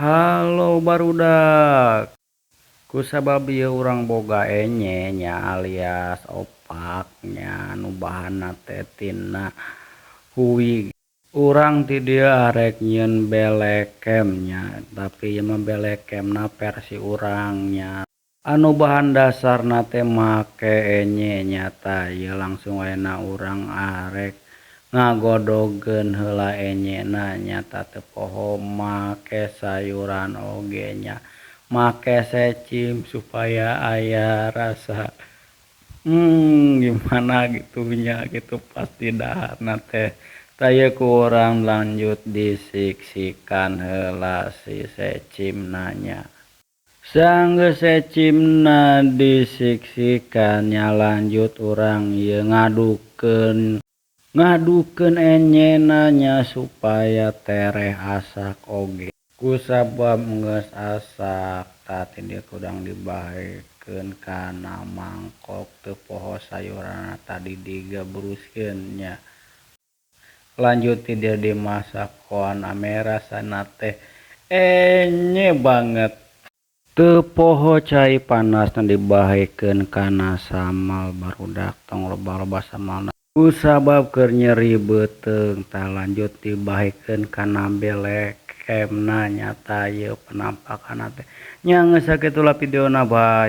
Halo barudak, kusabab ieu urang boga enye nya alias opaknya nu bahanna teh tina huig. Urang ti dieu arek nyieun belekem nya, tapi ieu mah belekemna versi urangnya. Anu bahan dasarna teh make enye nya tah ieu langsung ayeuna urang arek ngagodogeun heula enyena nyata teu poho make sayuran oge nya, make secim supaya aya rasa gimana gitunya gitu pasti daharna teh. Tah ieu ku urang lanjut disiksikan heula si secimna nya. Sanggeus secimna disiksikan nya lanjut urang ieu ngadukeun enyena nya supaya tereh asak oge. Kusabab geus asak tah ti dieu kurang dibahekeun kana mangkok teu poho sayuranna tadi digebruskeun nya. Lanjut ti dieu dimasak koana ame rasana teh enye banget. Teu poho cai panasna dibahekeun kana sambal barudak tong loba-loba samalna. Kusabab keur nyeri beuteung tah lanjut dibahekeun kana belekemna nya tah ieu penampakanna teh. Nya geus sakitu lah videona bye.